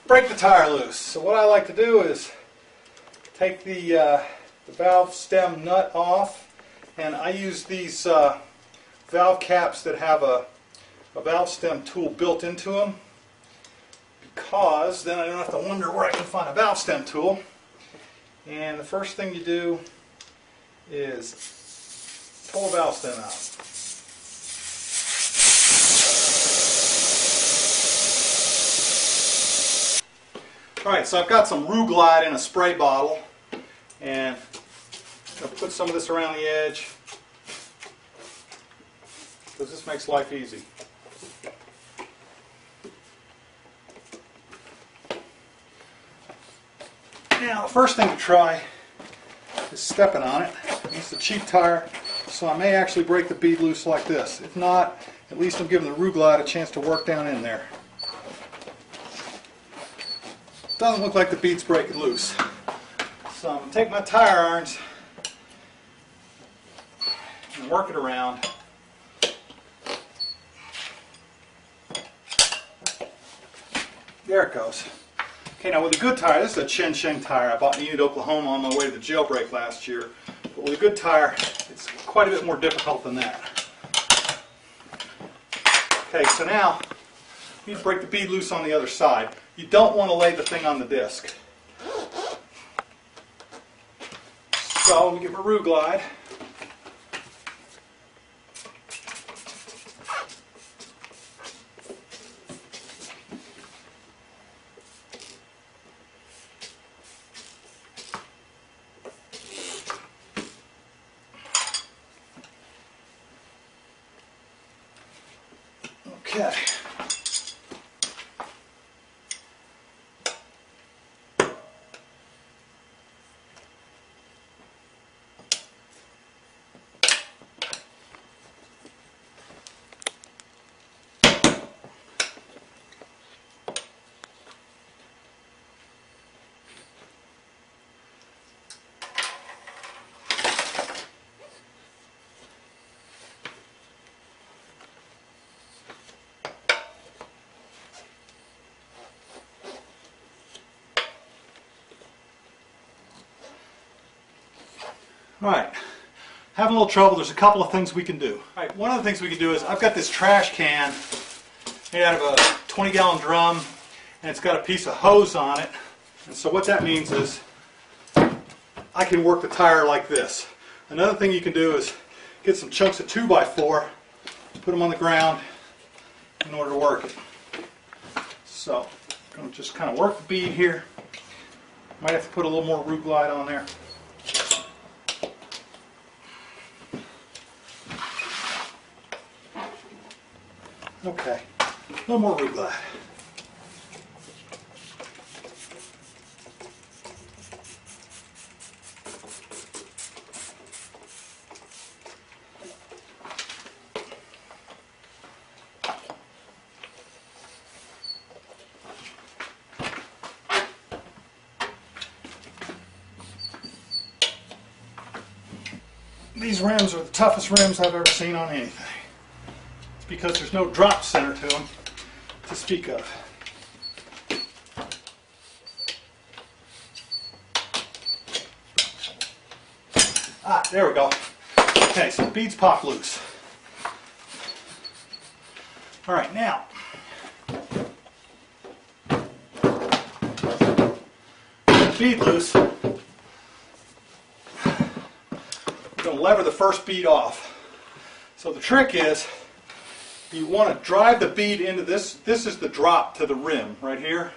break the tire loose. So what I like to do is take the valve stem nut off, and I use these valve caps that have a valve stem tool built into them, because then I don't have to wonder where I can find a valve stem tool. And the first thing you do is pull the valve stem out. Alright, so I've got some Rouglide in a spray bottle, and I'll put some of this around the edge because this makes life easy. Now, the first thing to try is stepping on it. It's a cheap tire, so I may actually break the bead loose like this. If not, at least I'm giving the Rouglide a chance to work down in there. Doesn't look like the bead's breaking loose. So I'm going to take my tire irons and work it around. There it goes. Okay, now with a good tire, this is a Chen Sheng tire I bought in Enid, Oklahoma on my way to the jailbreak last year. But with a good tire, it's quite a bit more difficult than that. Okay, so now you need to break the bead loose on the other side. You don't want to lay the thing on the disc. So let me get my Rouglide. Okay. Alright, having a little trouble. There's a couple of things we can do. Alright, one of the things we can do is I've got this trash can made out of a 20-gallon drum, and it's got a piece of hose on it. And so what that means is I can work the tire like this. Another thing you can do is get some chunks of 2x4, put them on the ground in order to work it. So I'm going to just kind of work the bead here. Might have to put a little more Rouglide on there. Okay, a little more Rouglide. These rims are the toughest rims I've ever seen on anything. It's because there's no drop center to them to speak of. Ah, there we go. Okay, so the beads pop loose. All right, now the bead loose. We're going to lever the first bead off. So the trick is you want to drive the bead into this. This is the drop to the rim right here.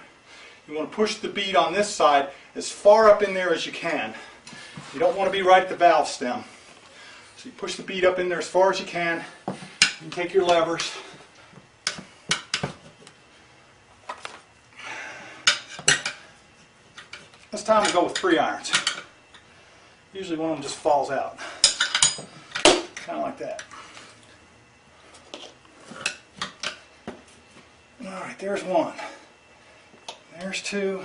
You want to push the bead on this side as far up in there as you can. You don't want to be right at the valve stem. So you push the bead up in there as far as you can. You can take your levers. This time we go with 3 irons. Usually one of them just falls out. Kind of like that. Alright, there's one. There's 2.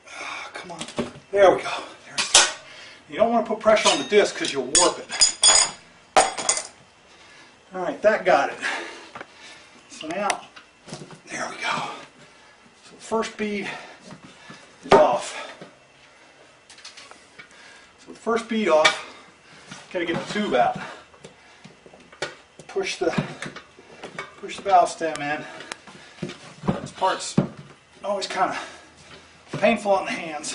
Oh, come on. There we go. There's 3. You don't want to put pressure on the disc because you'll warp it. Alright, that got it. So now, there we go. So the first bead is off. So the first bead off, got to get the tube out. Push the valve stem in. This part's always kind of painful on the hands.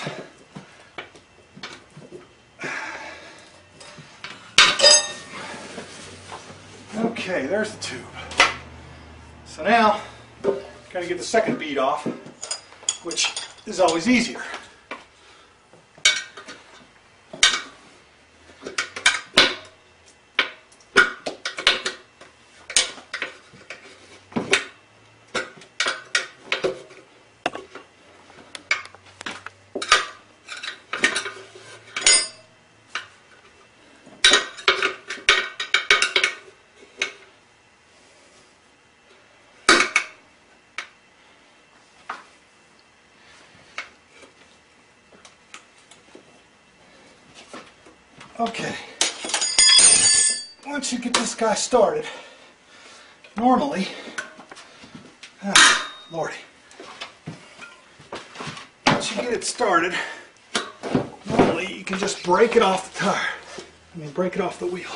Okay, there's the tube. So now, got to get the second bead off, which is always easier. Okay, once you get this guy started, normally, Lordy, once you get it started, normally you can just break it off the tire. I mean, break it off the wheel.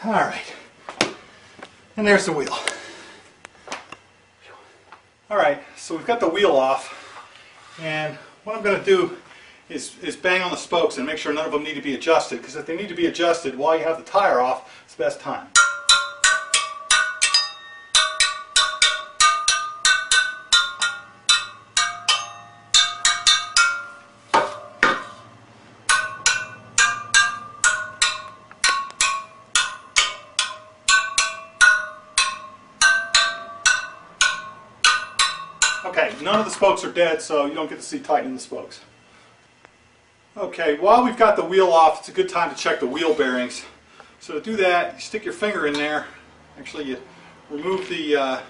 All right. And there's the wheel. Alright, so we've got the wheel off, and what I'm going to do is bang on the spokes and make sure none of them need to be adjusted, because if they need to be adjusted while you have the tire off, it's the best time. Okay, none of the spokes are dead, so you don't get to see tightening the spokes. Okay, while we've got the wheel off, it's a good time to check the wheel bearings. So to do that, you stick your finger in there. Actually, you remove the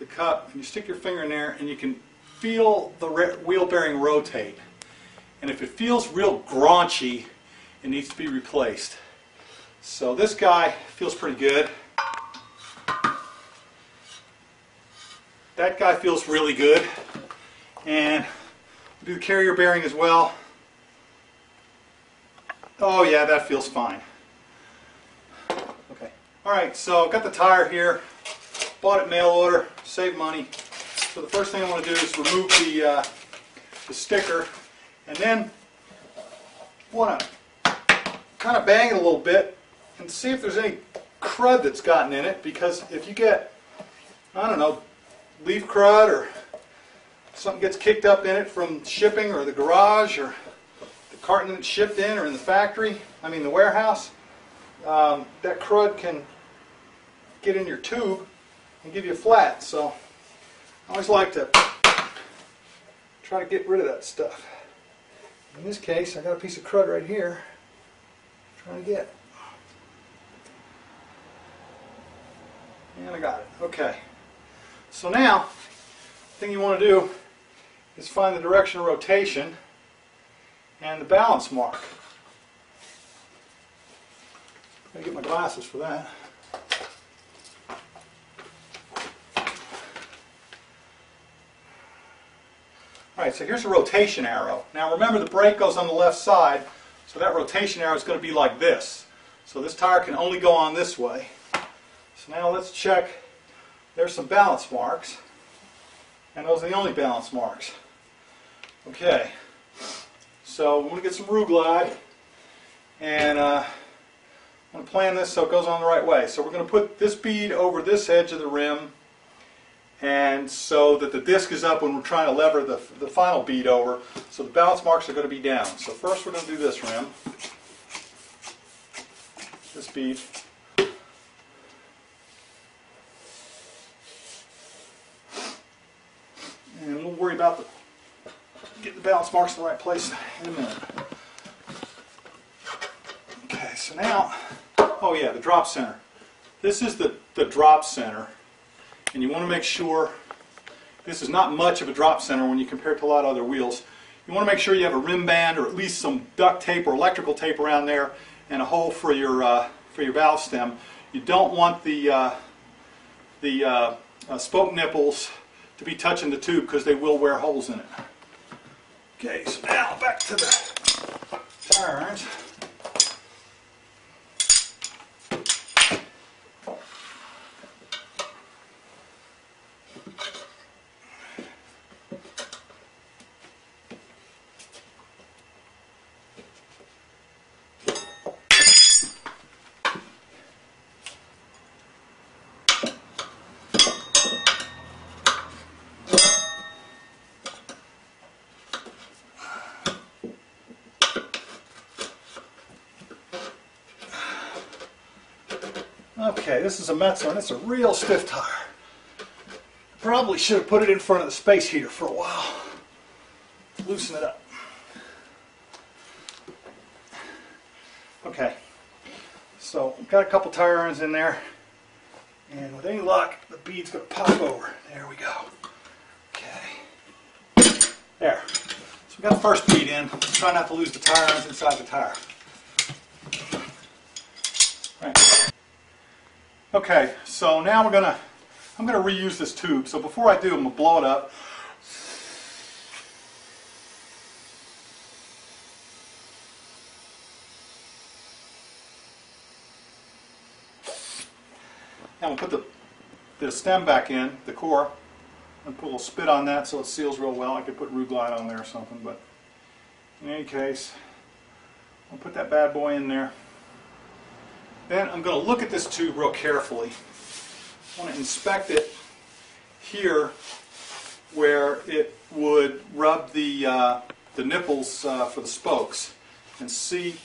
cup, and you stick your finger in there, and you can feel the wheel bearing rotate. And if it feels real graunchy, it needs to be replaced. So this guy feels pretty good. That guy feels really good, and we'll do the carrier bearing as well. Oh yeah, that feels fine. Okay, alright, so I've got the tire here, bought it mail order, save money. So the first thing I want to do is remove the sticker, and then want to kind of bang it a little bit and see if there's any crud that's gotten in it, because if you get, I don't know, leaf crud or something gets kicked up in it from shipping or the garage or the carton that's shipped in or in the factory, I mean the warehouse, that crud can get in your tube and give you a flat. So I always like to try to get rid of that stuff. In this case, I got a piece of crud right here I'm trying to get. And I got it. Okay. So now, the thing you want to do is find the direction of rotation and the balance mark. I gotta get my glasses for that. Alright, so here's a rotation arrow. Now remember, the brake goes on the left side, so that rotation arrow is going to be like this. So this tire can only go on this way. So now let's check. There's some balance marks, and those are the only balance marks. Okay, so we're going to get some Ruglide, and I'm going to plan this so it goes on the right way. So we're going to put this bead over this edge of the rim, and so that the disc is up when we're trying to lever the final bead over, so the balance marks are going to be down. So first we're going to do this rim, this bead. And we'll worry about getting the balance marks in the right place in a minute. Okay, so now, oh yeah, the drop center. This is the drop center, and you want to make sure this is not much of a drop center when you compare it to a lot of other wheels. You want to make sure you have a rim band or at least some duct tape or electrical tape around there and a hole for your valve stem. You don't want the spoke nipples to be touching the tube because they will wear holes in it. Okay, so now back to the tire irons. Okay, this is a Metzler and it's a real stiff tire. Probably should have put it in front of the space heater for a while. Loosen it up. Okay, so we've got a couple tire irons in there, and with any luck, the bead's going to pop over. There we go. Okay, there. So we've got the first bead in. Try not to lose the tire irons inside the tire. Right. Okay, so now I'm gonna reuse this tube. So before I do, I'm gonna blow it up. Now we'll put the stem back in, the core, and put a little spit on that so it seals real well. I could put Roux Glide on there or something, but in any case, I'll put that bad boy in there. Then I'm going to look at this tube real carefully. I want to inspect it here where it would rub the nipples for the spokes and see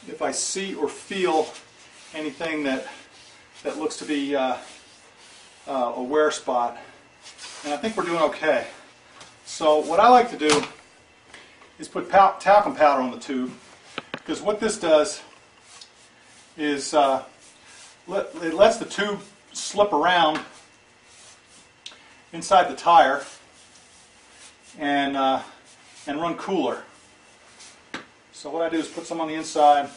if I see or feel anything that looks to be a wear spot. And I think we're doing okay. So what I like to do is put talcum powder on the tube, because what this does is it lets the tube slip around inside the tire and run cooler. So what I do is put some on the inside,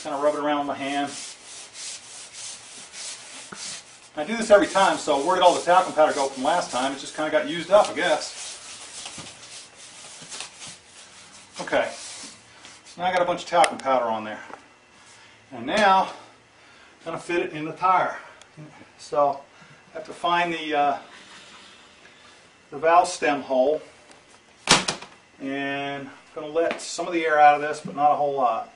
kind of rub it around with my hand. I do this every time, so where did all the talcum powder go from last time? It just kind of got used up, I guess. Okay, so now I got a bunch of talcum powder on there. And now I'm going to fit it in the tire. So I have to find the valve stem hole, and I'm going to let some of the air out of this, but not a whole lot.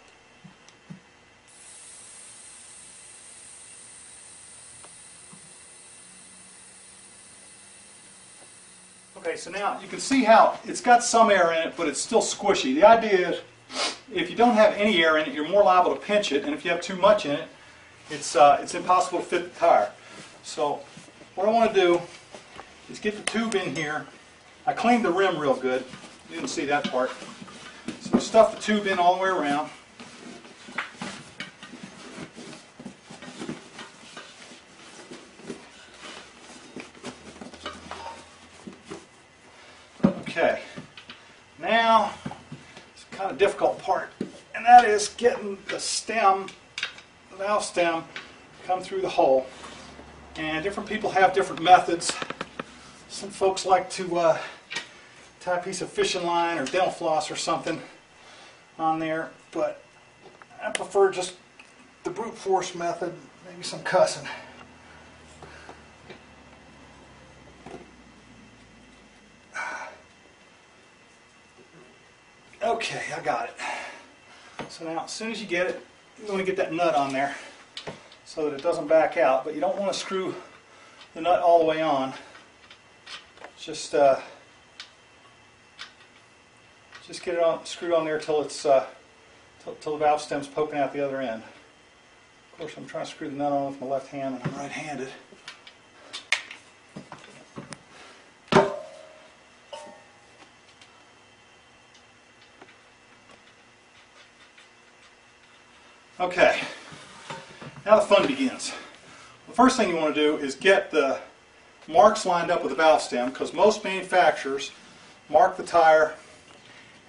Okay, so now you can see how it's got some air in it, but it's still squishy. The idea is, if you don't have any air in it, you're more liable to pinch it, and if you have too much in it, it's impossible to fit the tire. So what I want to do is get the tube in here. I cleaned the rim real good. You didn't see that part. So we stuff the tube in all the way around. Okay, now it's a kind of difficult part, and that is getting the stem, the valve stem, to come through the hole. And different people have different methods. Some folks like to tie a piece of fishing line or dental floss or something on there, but I prefer just the brute force method, maybe some cussing. Okay, I got it. So now, as soon as you get it, you want to get that nut on there so that it doesn't back out, but you don't want to screw the nut all the way on. Just get it on, screwed on there till it's till the valve stem's poking out the other end. Of course, I'm trying to screw the nut on with my left hand, and I'm right-handed. Okay, now the fun begins. The first thing you want to do is get the marks lined up with the valve stem, because most manufacturers mark the tire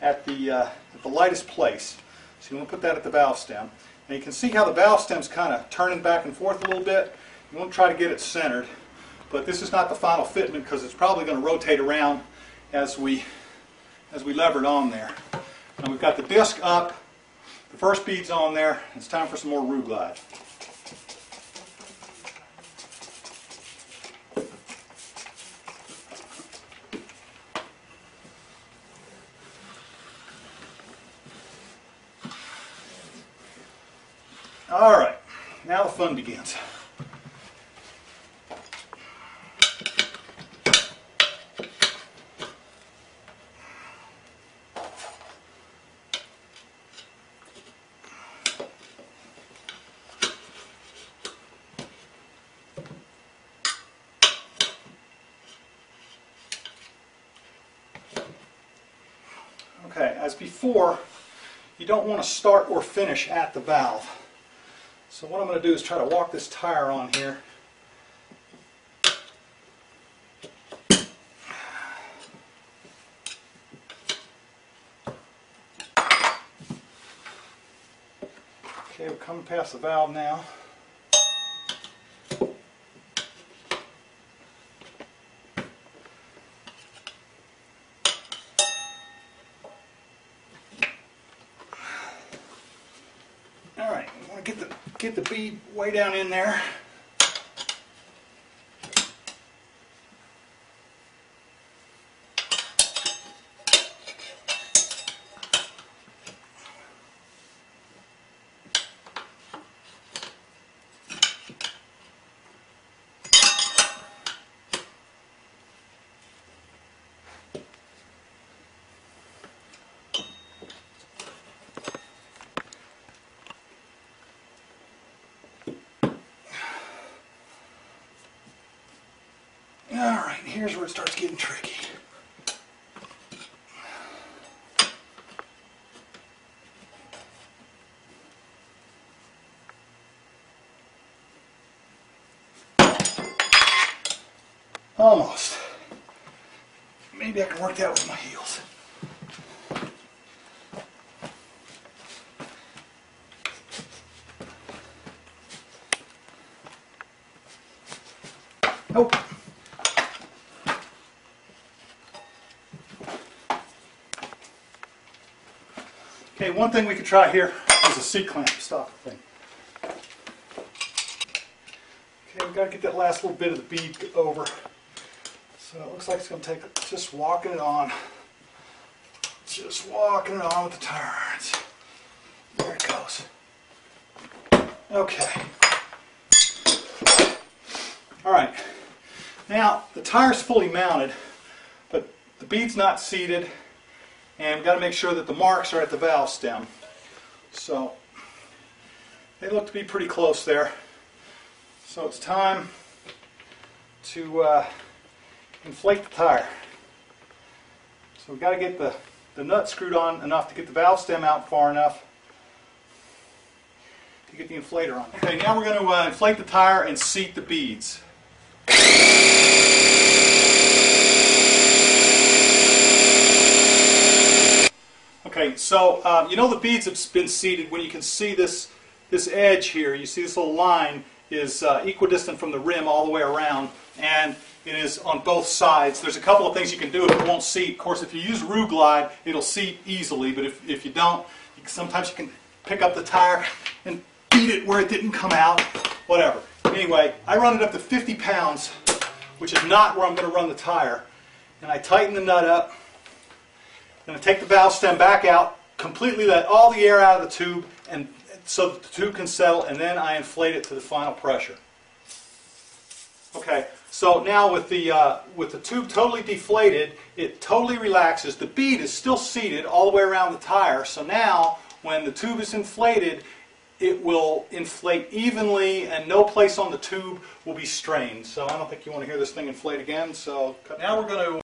at the lightest place. So you want to put that at the valve stem. And you can see how the valve stem's kind of turning back and forth a little bit. You want to try to get it centered. But this is not the final fitment because it's probably going to rotate around as we lever it on there. Now we've got the disc up, the first bead's on there. It's time for some more Rue Glide. Alright, now the fun begins. Okay, as before, you don't want to start or finish at the valve. So what I'm going to do is try to walk this tire on here. Okay, we're coming past the valve now. Alright, I want to get the bead way down in there. Alright, here's where it starts getting tricky. Almost. Maybe I can work that with my heels. Nope. Okay, one thing we could try here is a C-clamp stop thing. Okay, we've got to get that last little bit of the bead over. So it looks like it's going to take just walking it on. Just walking it on with the turns. There it goes. Okay. Alright. Now, the tire's fully mounted, but the bead's not seated. And we've got to make sure that the marks are at the valve stem. So they look to be pretty close there. So it's time to inflate the tire. So we've got to get the nut screwed on enough to get the valve stem out far enough to get the inflator on. Okay, now we're going to inflate the tire and seat the beads. Okay, so you know the beads have been seated when you can see this edge here. You see this little line is equidistant from the rim all the way around, and it is on both sides. There's a couple of things you can do if it won't seat. Of course, if you use Rue Glide, it'll seat easily, but if you don't, sometimes you can pick up the tire and beat it where it didn't come out, whatever. Anyway, I run it up to 50 pounds, which is not where I'm going to run the tire, and I tighten the nut up. I'm going to take the valve stem back out, completely let all the air out of the tube, and so that the tube can settle, and then I inflate it to the final pressure. Okay, so now with the tube totally deflated, it totally relaxes. The bead is still seated all the way around the tire, so now when the tube is inflated, it will inflate evenly and no place on the tube will be strained. So I don't think you want to hear this thing inflate again. So now we're going to